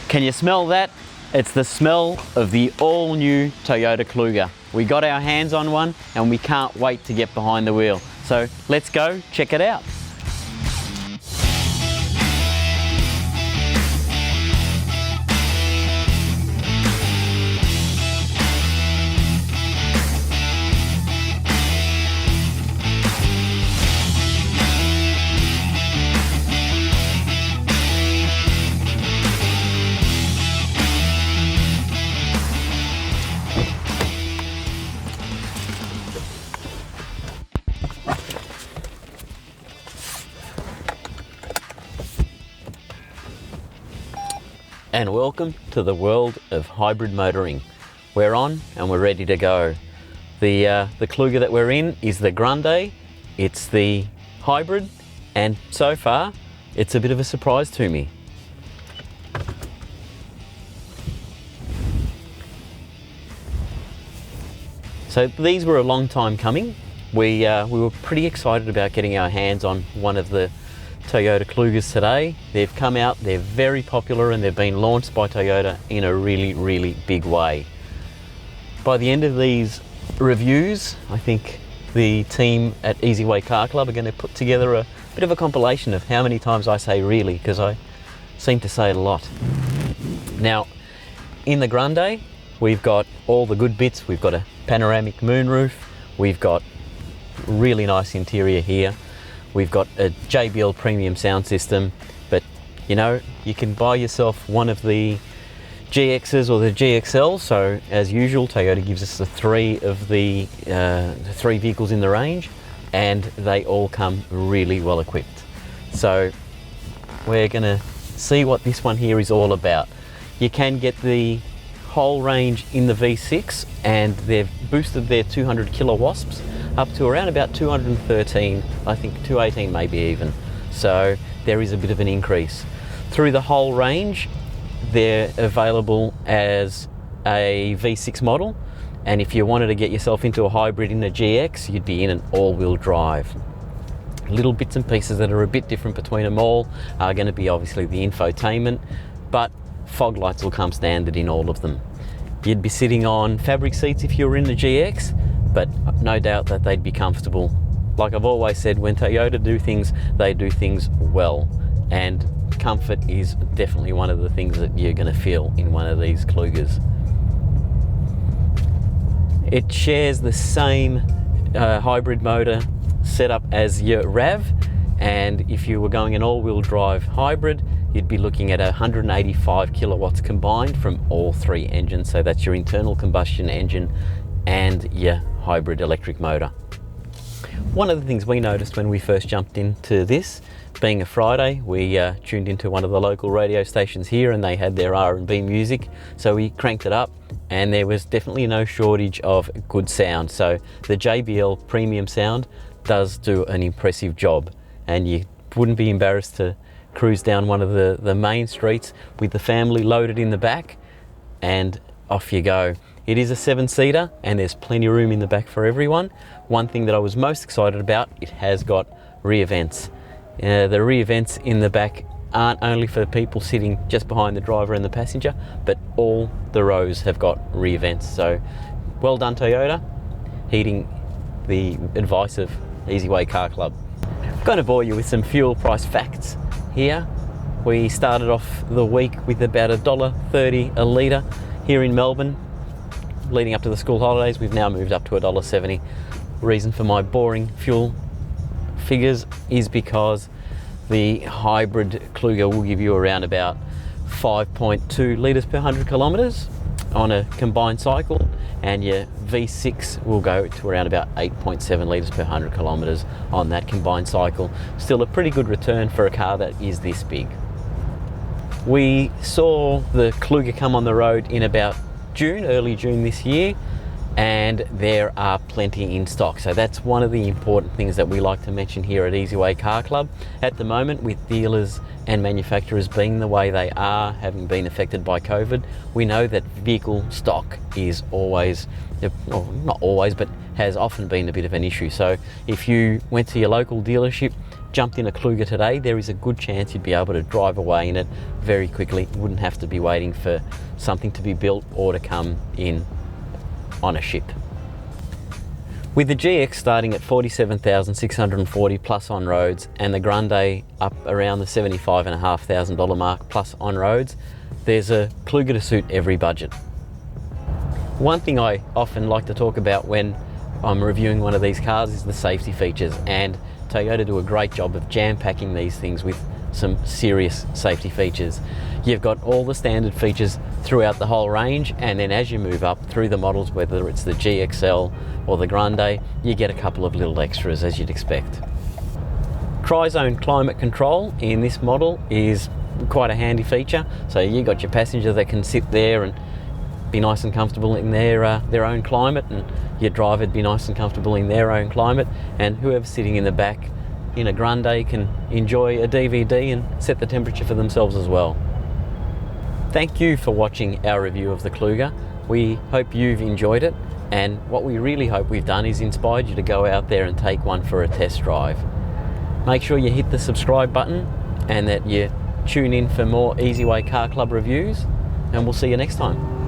Can you smell that? It's the smell of the all-new Toyota Kluger. We got our hands on one and we can't wait to get behind the wheel. So let's go check it out. And welcome to the world of hybrid motoring. We're on and we're ready to go. The Kluger that we're in is the Grande. It's the hybrid, and so far it's a bit of a surprise to me. So these were a long time coming. We were pretty excited about getting our hands on one of the Toyota Klugers today. They've come out, they're very popular, and they've been launched by Toyota in a really big way. By the end of these reviews, I think the team at Easy Way Car Club are going to put together a bit of a compilation of how many times I say really, because I seem to say it a lot. Now, in the Grande, we've got all the good bits. We've got a panoramic moonroof, we've got really nice interior here. We've got a JBL premium sound system, but you know, you can buy yourself one of the GXs or the GXL. So as usual, Toyota gives us the three vehicles in the range, and they all come really well equipped. So we're gonna see what this one here is all about. You can get the whole range in the V6, and they've boosted their 200 kilo wasps up to around about 213, I think 218 maybe even. So there is a bit of an increase. Through the whole range, they're available as a V6 model, and if you wanted to get yourself into a hybrid in a GX, you'd be in an all-wheel drive. Little bits and pieces that are a bit different between them all are going to be obviously the infotainment, but fog lights will come standard in all of them. You'd be sitting on fabric seats if you were in the GX, but no doubt that they'd be comfortable. Like I've always said, when Toyota do things, they do things well, and comfort is definitely one of the things that you're going to feel in one of these Klugers. It shares the same hybrid motor setup as your RAV, and if you were going an all-wheel drive hybrid, you'd be looking at 185 kilowatts combined from all three engines. So that's your internal combustion engine and your hybrid electric motor. One of the things we noticed when we first jumped into this, being a Friday, we tuned into one of the local radio stations here, and they had their R&B music, so we cranked it up, and there was definitely no shortage of good sound. So the JBL premium sound does do an impressive job, and you wouldn't be embarrassed to cruise down one of the main streets with the family loaded in the back, and off you go. It is a 7-seater, and there's plenty of room in the back for everyone. One thing that I was most excited about, it has got rear vents. The rear vents in the back aren't only for people sitting just behind the driver and the passenger, but all the rows have got rear vents. So well done, Toyota, heeding the advice of Easy Way Car Club. I'm going to bore you with some fuel price facts here. We started off the week with about $1.30 a litre here in Melbourne. Leading up to the school holidays, we've now moved up to $1.70. Reason for my boring fuel figures is because the hybrid Kluger will give you around about 5.2 litres per 100 kilometres on a combined cycle, and your V6 will go to around about 8.7 litres per 100 kilometres on that combined cycle. Still a pretty good return for a car that is this big. We saw the Kluger come on the road in about early June this year, and there are plenty in stock. So that's one of the important things that we like to mention here at Easy Way Car Club. At the moment, with dealers and manufacturers being the way they are, having been affected by COVID, we know that vehicle stock is always, well, not always, but has often been a bit of an issue. So if you went to your local dealership jumped in a Kluger today, there is a good chance you'd be able to drive away in it very quickly. You wouldn't have to be waiting for something to be built or to come in on a ship. With the GX starting at $47,640 plus on roads, and the Grande up around the $75,500 mark plus on roads, there's a Kluger to suit every budget. One thing I often like to talk about when I'm reviewing one of these cars is the safety features, and Toyota do a great job of jam-packing these things with some serious safety features. You've got all the standard features throughout the whole range, and then as you move up through the models, whether it's the GXL or the Grande, you get a couple of little extras as you'd expect. Tri-zone climate control in this model is quite a handy feature. So you got your passenger that can sit there and be nice and comfortable in their own climate, and your driver would be nice and comfortable in their own climate, and whoever's sitting in the back in a Grande can enjoy a DVD and set the temperature for themselves as well. Thank you for watching our review of the Kluger. We hope you've enjoyed it, and what we really hope we've done is inspired you to go out there and take one for a test drive. Make sure you hit the subscribe button and that you tune in for more Easy Way Car Club reviews, and we'll see you next time.